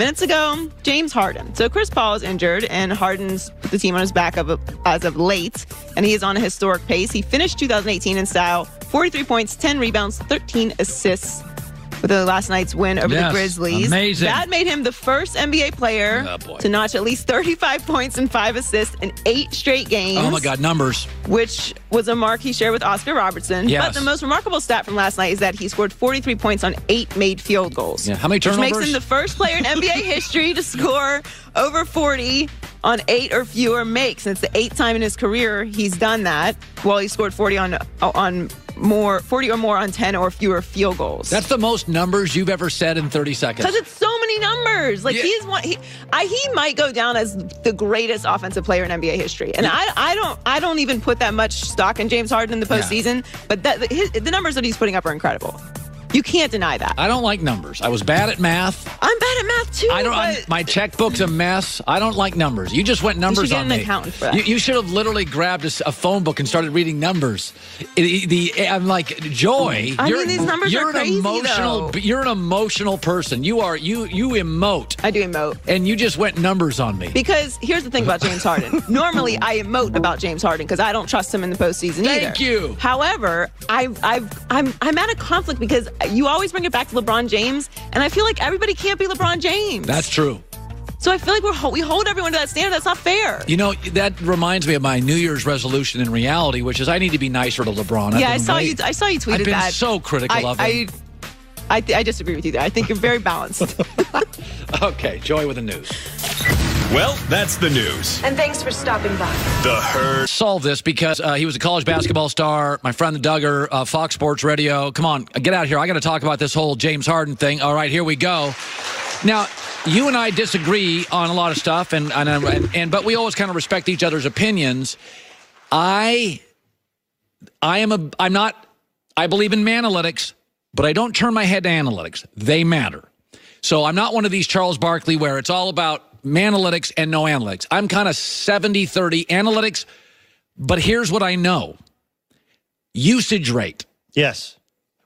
minutes ago, James Harden. So Chris Paul is injured, and Harden's put the team on his back as of late, and he is on a historic pace. He finished 2018 in style, 43 points, 10 rebounds, 13 assists with the last night's win over the Grizzlies. Amazing. That made him the first NBA player to notch at least 35 points and 5 assists in 8 straight games. Oh, my God, numbers. Which was a mark he shared with Oscar Robertson. Yes. But the most remarkable stat from last night is that he scored 43 points on 8 made field goals. Yeah. How many turnovers? Which makes him the first player in NBA history to score over 40 on 8 or fewer makes. And it's the 8th time in his career he's done that. Well, he scored 40 or more on 10 or fewer field goals. That's the most numbers you've ever said in 30 seconds. Because it's so many numbers. Like he might go down as the greatest offensive player in NBA history. And I don't even put that much stock in James Harden in the postseason. But the numbers that he's putting up are incredible. You can't deny that. I don't like numbers. I was bad at math. I'm bad at math too. My checkbook's a mess. I don't like numbers. You just went numbers on me. You should get an accountant for that. You should have literally grabbed a phone book and started reading numbers. I'm like, Joy. These numbers are crazy, though. You're an emotional person. You emote. I do emote. And you just went numbers on me. Because here's the thing about James Harden. Normally, I emote about James Harden because I don't trust him in the postseason either. Thank you. However, I'm at a conflict because you always bring it back to LeBron James, and I feel like everybody can't be LeBron James. That's true. So I feel like we hold everyone to that standard. That's not fair. You know, that reminds me of my New Year's resolution in reality, which is I need to be nicer to LeBron. Yeah, I saw you tweeted that. I've been so critical of him. I disagree with you there. I think you're very balanced. Okay, Joy with the news. Well, that's the news. And thanks for stopping by. The Herd. Solved this because he was a college basketball star. My friend the Duggar, Fox Sports Radio. Come on, get out here. I got to talk about this whole James Harden thing. All right, here we go. Now, you and I disagree on a lot of stuff, but we always kind of respect each other's opinions. I believe in analytics, but I don't turn my head to analytics. They matter. So I'm not one of these Charles Barkley where it's all about analytics and no analytics. I'm kind of 70-30 analytics, but here's what I know. Usage rate. Yes.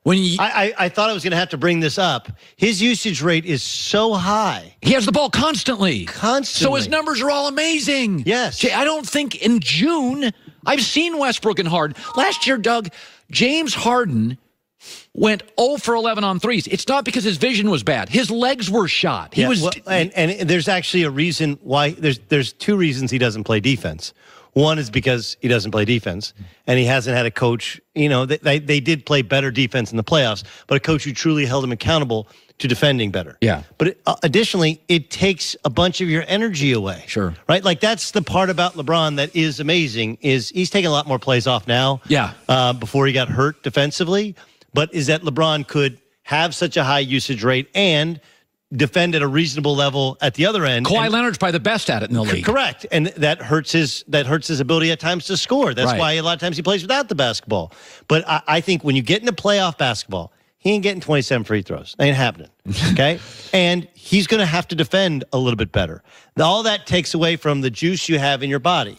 I thought I was going to have to bring this up. His usage rate is so high. He has the ball constantly. Constantly. So his numbers are all amazing. Yes. I don't think in June, I've seen Westbrook and Harden. Last year, Doug, James Harden went 0 for 11 on threes. It's not because his vision was bad. His legs were shot. He was, and there's actually a reason why. There's 2 reasons he doesn't play defense. One is because he doesn't play defense, and he hasn't had a coach. You know, they did play better defense in the playoffs, but a coach who truly held him accountable to defending better. Yeah. But additionally, it takes a bunch of your energy away. Sure. Right? Like, that's the part about LeBron that is amazing, is he's taking a lot more plays off now. Yeah. Before he got hurt defensively. But is that LeBron could have such a high usage rate and defend at a reasonable level at the other end. Kawhi Leonard's probably the best at it in the league. Correct. And that hurts his ability at times to score. That's why a lot of times he plays without the basketball. But I think when you get into playoff basketball, he ain't getting 27 free throws. Ain't happening. Okay? And he's going to have to defend a little bit better. All that takes away from the juice you have in your body.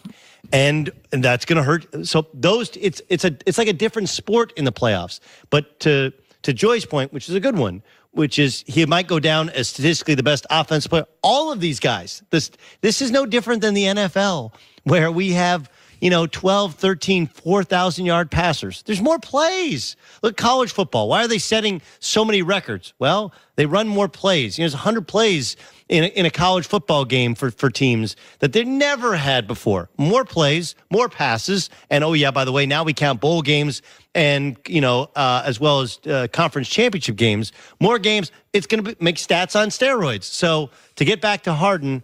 And that's going to hurt. So it's like a different sport in the playoffs. But to Joy's point, which is a good one, which is he might go down as statistically the best offensive player. All of these guys, this is no different than the NFL, where we have 12, 13, 4,000-yard passers. There's more plays. Look, college football. Why are they setting so many records? Well, they run more plays. There's 100 plays in a college football game for teams that they never had before. More plays, more passes, and oh yeah, by the way, now we count bowl games and as well as conference championship games. More games. It's going to make stats on steroids. So to get back to Harden,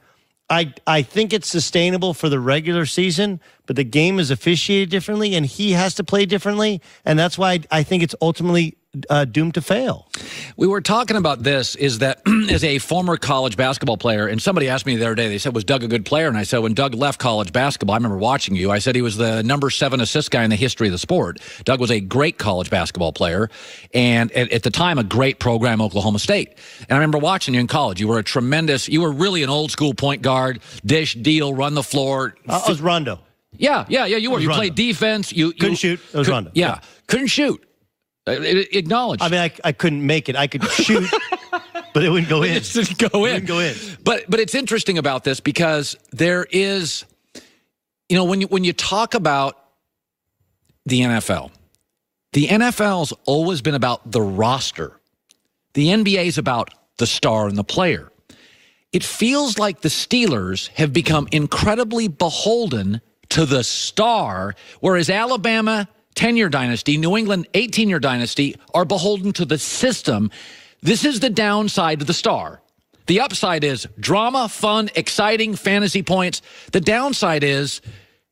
I think it's sustainable for the regular season, but the game is officiated differently, and he has to play differently, and that's why I think it's ultimately doomed to fail. We were talking about this, is that as a former college basketball player, and somebody asked me the other day, they said, was Doug a good player? And I said, when Doug left college basketball, I remember watching you, I said he was the number 7 assist guy in the history of the sport. Doug was a great college basketball player, and at the time, a great program, Oklahoma State. And I remember watching you in college. You were you were really an old school point guard, dish, deal, run the floor. I was Rondo. Yeah, you were. You played defense. You couldn't shoot. It was Rondo. Yeah, couldn't shoot. Acknowledged. I mean, I couldn't make it. I could shoot. But it wouldn't go in. It didn't go in. It wouldn't go in. But it's interesting about this because there is, you know, when you talk about the NFL's always been about the roster. The NBA's about the star and the player. It feels like the Steelers have become incredibly beholden to the star, whereas Alabama, 10-year dynasty, New England, 18-year dynasty, are beholden to the system. This is the downside to the star. The upside is drama, fun, exciting, fantasy points. The downside is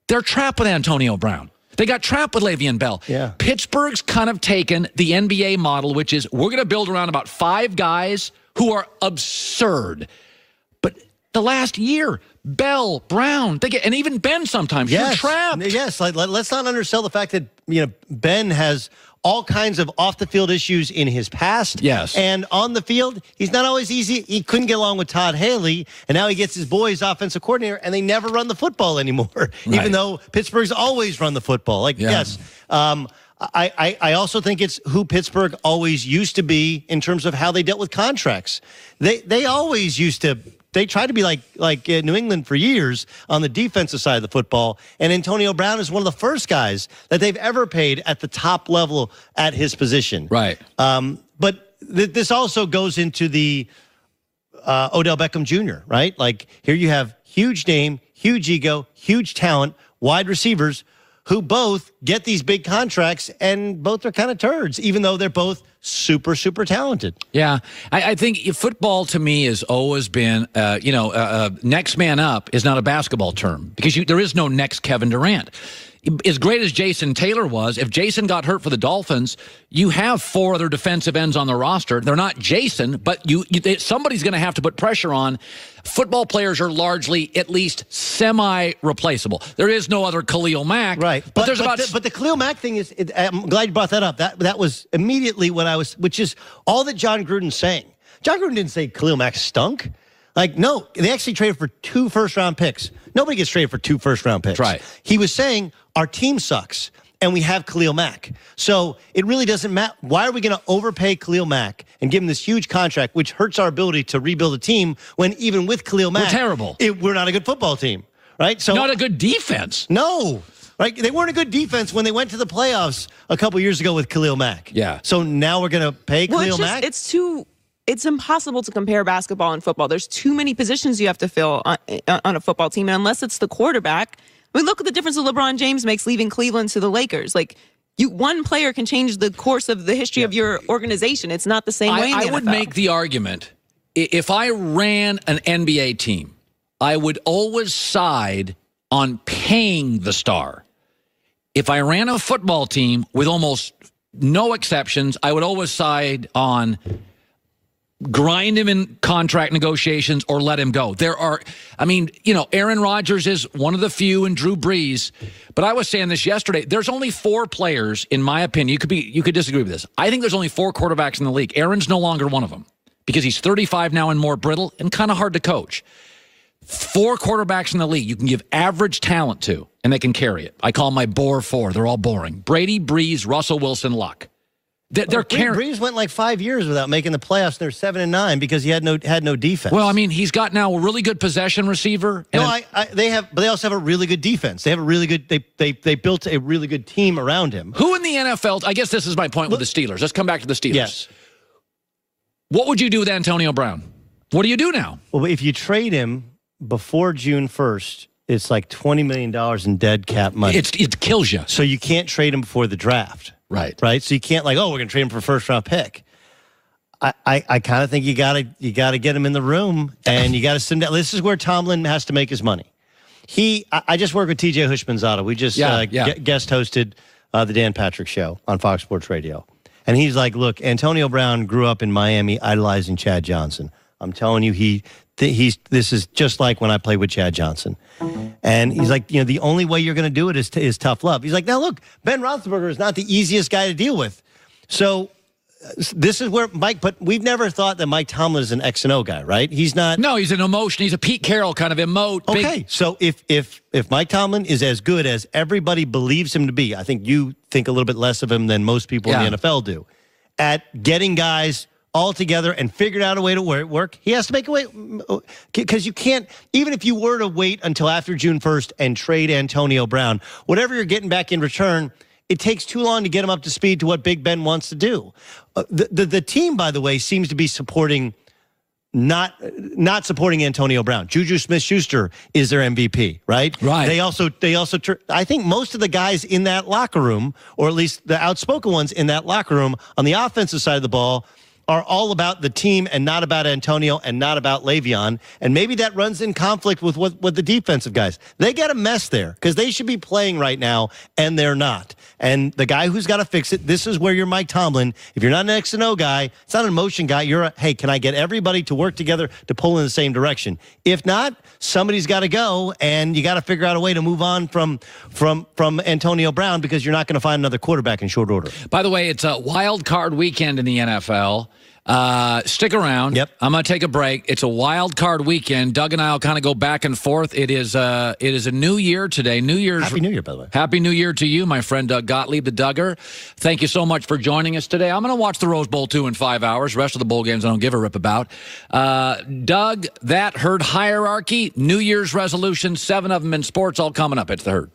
they're trapped with Antonio Brown. They got trapped with Le'Veon Bell. Yeah. Pittsburgh's kind of taken the NBA model, which is we're going to build around about 5 guys who are absurd. But the last year, Bell, Brown, and even Ben sometimes, you're trapped. Yes, let's not undersell the fact that Ben has all kinds of off-the-field issues in his past. Yes. And on the field, he's not always easy. He couldn't get along with Todd Haley, and now he gets his boy as offensive coordinator, and they never run the football anymore, even though Pittsburgh's always run the football. Yes. I also think it's who Pittsburgh always used to be in terms of how they dealt with contracts. They always used to. They tried to be like New England for years on the defensive side of the football, and Antonio Brown is one of the first guys that they've ever paid at the top level at his position. Right. But this also goes into the Odell Beckham Jr., right? Like here you have huge name, huge ego, huge talent, wide receivers who both get these big contracts, and both are kind of turds, even though they're both super, super talented. Yeah, I think football to me has always been, next man up is not a basketball term because there is no next Kevin Durant. As great as Jason Taylor was, if Jason got hurt for the Dolphins, you have 4 other defensive ends on the roster. They're not Jason, but somebody's going to have to put pressure on. Football players are largely at least semi-replaceable. There is no other Khalil Mack. Right. But the Khalil Mack thing is, I'm glad you brought that up. That was immediately which is all that John Gruden's saying. John Gruden didn't say Khalil Mack stunk. No, they actually traded for 2 first-round picks. Nobody gets traded for 2 first-round picks. That's right. He was saying, our team sucks, and we have Khalil Mack. So it really doesn't matter. Why are we going to overpay Khalil Mack and give him this huge contract, which hurts our ability to rebuild a team when even with Khalil Mack, we're terrible. We're not a good football team, right? So not a good defense. No. Right? They weren't a good defense when they went to the playoffs a couple years ago with Khalil Mack. Yeah. So now we're going to pay Khalil Mack? It's impossible to compare basketball and football. There's too many positions you have to fill on a football team. And unless it's the quarterback, look at the difference that LeBron James makes leaving Cleveland to the Lakers. One player can change the course of the history of your organization. It's not the same way in the I would NFL. make the argument, if I ran an NBA team, I would always side on paying the star. If I ran a football team with almost no exceptions, I would always side on grind him in contract negotiations or let him go. Aaron Rodgers is one of the few and Drew Brees, but I was saying this yesterday, there's only 4 players, in my opinion, you could disagree with this. I think there's only 4 quarterbacks in the league. Aaron's no longer one of them because he's 35 now and more brittle and kind of hard to coach. 4 quarterbacks in the league you can give average talent to, and they can carry it. I call them my bore 4. They're all boring. Brady, Brees, Russell Wilson, Luck. Brees went 5 years without making the playoffs. They're 7-9 because he had no defense. Well, he's got now a really good possession receiver. But they also have a really good defense. They have a really good. They built a really good team around him. Who in the NFL? I guess this is my point with the Steelers. Let's come back to the Steelers. Yes. What would you do with Antonio Brown? What do you do now? Well, if you trade him before June 1st, it's like $20 million in dead cap money. It kills you. So you can't trade him before the draft. Right. So you can't we're going to trade him for a first-round pick. I kind of think you got to get him in the room, and you got to sit down. This is where Tomlin has to make his money. I just work with TJ Hushmanzada. We just guest hosted the Dan Patrick Show on Fox Sports Radio. And he's like, look, Antonio Brown grew up in Miami idolizing Chad Johnson. I'm telling you, this is just like when I played with Chad Johnson. And he's like, the only way you're going to do it is tough love. He's like, now look, Ben Roethlisberger is not the easiest guy to deal with. So this is where but we've never thought that Mike Tomlin is an X and O guy, right? He's not. No, he's an emotion. He's a Pete Carroll kind of emote. Okay, so if Mike Tomlin is as good as everybody believes him to be, I think you think a little bit less of him than most people in the NFL do, at getting guys all together and figured out a way to work, he has to make a way, because you can't, even if you were to wait until after June 1st and trade Antonio Brown, whatever you're getting back in return, it takes too long to get him up to speed to what Big Ben wants to do. The team, by the way, seems to be supporting, not supporting Antonio Brown. Juju Smith-Schuster is their MVP, right? Right. They also, I think most of the guys in that locker room, or at least the outspoken ones in that locker room on the offensive side of the ball, are all about the team and not about Antonio and not about Le'Veon. And maybe that runs in conflict with what the defensive guys. They got a mess there because they should be playing right now, and they're not. And the guy who's got to fix it, this is where you're Mike Tomlin. If you're not an X and O guy, it's not an emotion guy. You're hey, can I get everybody to work together to pull in the same direction? If not, somebody's got to go, and you got to figure out a way to move on from Antonio Brown, because you're not going to find another quarterback in short order. By the way, it's a wild card weekend in the NFL. Stick around. Yep. I'm going to take a break. It's a wild card weekend. Doug and I will kind of go back and forth. It is a new year today. New Year's. Happy New Year, by the way. Happy New Year to you, my friend Doug Gottlieb, the Duggar. Thank you so much for joining us today. I'm going to watch the Rose Bowl 2 in 5 hours. The rest of the bowl games I don't give a rip about. Doug, that Herd hierarchy, New Year's resolutions, 7 of them in sports, all coming up. It's the Herd.